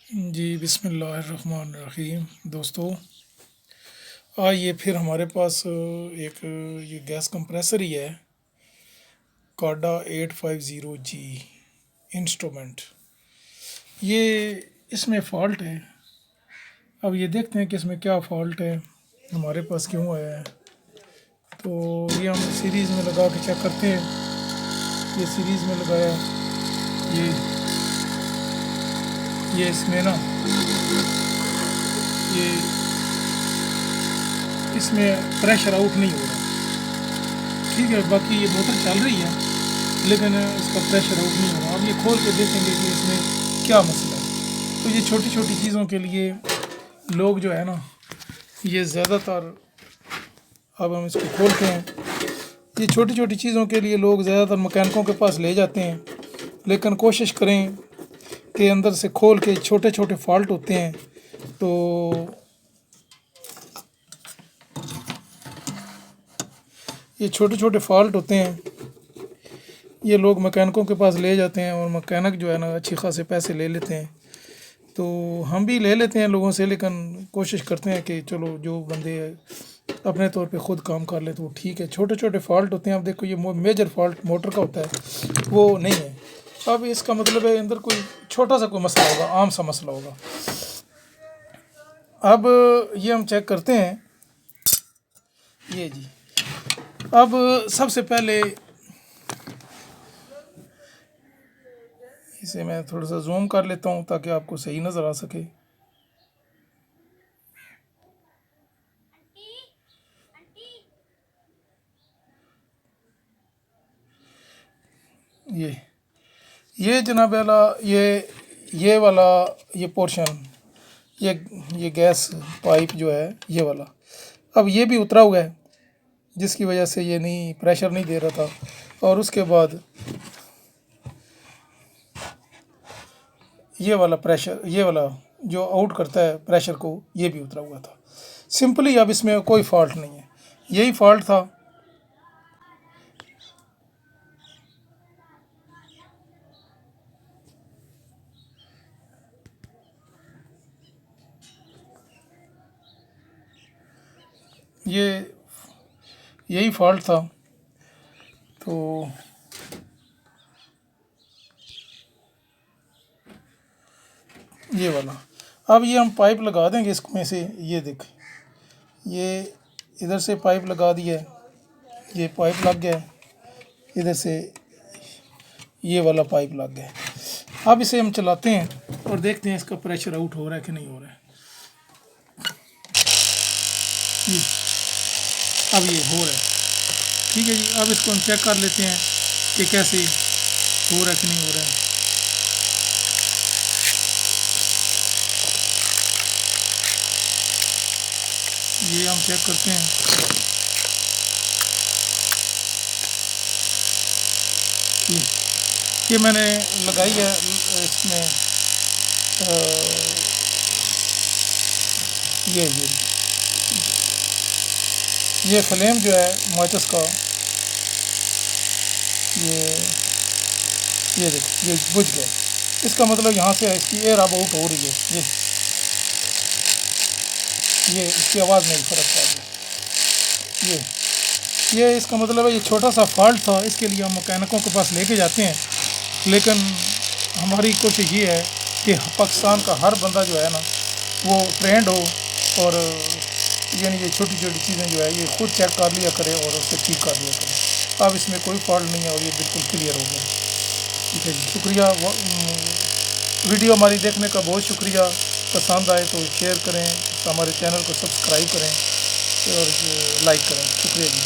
जी बिस्मिल्लाहिर्रहमानिर्रहीम। दोस्तों, आज ये फिर हमारे पास एक ये गैस कंप्रेसर ही है, काडा 850G इंस्ट्रूमेंट। ये इसमें फ़ॉल्ट है। अब ये देखते हैं कि इसमें क्या फ़ॉल्ट है, हमारे पास क्यों आया है। तो ये हम सीरीज़ में लगा के चेक करते हैं। ये सीरीज़ में लगाया, ये इसमें ना, ये इसमें प्रेशर आउट नहीं हो रहा। ठीक है, बाकी ये मोटर चल रही है लेकिन इसका प्रेशर आउट नहीं हो रहा। अब ये खोल के देखेंगे कि इसमें क्या मसला है। तो ये छोटी छोटी चीज़ों के लिए लोग जो है ना, ये ज़्यादातर, अब हम इसको खोलते हैं, ये छोटी छोटी चीज़ों के लिए लोग ज़्यादातर मकैनिकों के पास ले जाते हैं। लेकिन कोशिश करें कि अंदर से खोल के, छोटे छोटे फॉल्ट होते हैं तो ये छोटे छोटे फॉल्ट होते हैं, ये लोग मकैनिकों के पास ले जाते हैं और मकैनिक जो है ना अच्छी खासे पैसे ले लेते हैं। तो हम भी ले लेते हैं लोगों से, लेकिन कोशिश करते हैं कि चलो जो बंदे अपने तौर पे ख़ुद काम कर ले तो ठीक है। छोटे छोटे फॉल्ट होते हैं। अब देखो, ये मेजर फॉल्ट मोटर का होता है, वो नहीं है। अब इसका मतलब है अंदर कोई छोटा सा कोई मसला होगा, आम सा मसला होगा। अब ये हम चेक करते हैं। ये जी, अब सबसे पहले इसे मैं थोड़ा सा जूम कर लेता हूँ ताकि आपको सही नज़र आ सके। ये जनाब वाला, ये वाला, ये पोर्शन, ये गैस पाइप जो है ये वाला, अब ये भी उतरा हुआ है जिसकी वजह से ये नहीं, प्रेशर नहीं दे रहा था। और उसके बाद ये वाला प्रेशर, ये वाला जो आउट करता है प्रेशर को, ये भी उतरा हुआ था। सिंपली अब इसमें कोई फॉल्ट नहीं है, यही फॉल्ट था। ये यही फॉल्ट था। तो ये वाला, अब ये हम पाइप लगा देंगे इसमें से। ये देख, ये इधर से पाइप लगा दिया है, ये पाइप लग गया है, इधर से ये वाला पाइप लग गया है। अब इसे हम चलाते हैं और देखते हैं इसका प्रेशर आउट हो रहा है कि नहीं हो रहा है। ये अब ये हो रहा है, ठीक है जी। अब इसको हम चेक कर लेते हैं कि कैसे हो रहा है कि नहीं हो रहा है। ये हम चेक करते हैं। ये मैंने लगाई है इसमें, ये फ्लेम जो है माचिस का, ये देखो, ये बुझ गया। इसका मतलब यहाँ से इसकी एयर अब आउट हो रही है। ये इसकी आवाज़ में फ़र्क पड़ गया। ये इसका मतलब है ये छोटा सा फॉल्ट था, इसके लिए हम मकैनिकों के पास लेके जाते हैं। लेकिन हमारी कोशिश ये है कि पाकिस्तान का हर बंदा जो है ना, वो ट्रेंड हो और यानी ये छोटी छोटी चीज़ें जो है ये खुद चेक कर लिया करे और उससे ठीक कर लिया करे। अब इसमें कोई फॉल्ट नहीं है और ये बिल्कुल क्लियर हो गया। ठीक है जी, शुक्रिया। वीडियो हमारी देखने का बहुत शुक्रिया। पसंद आए तो शेयर करें, हमारे चैनल को सब्सक्राइब करें और लाइक करें। शुक्रिया जी।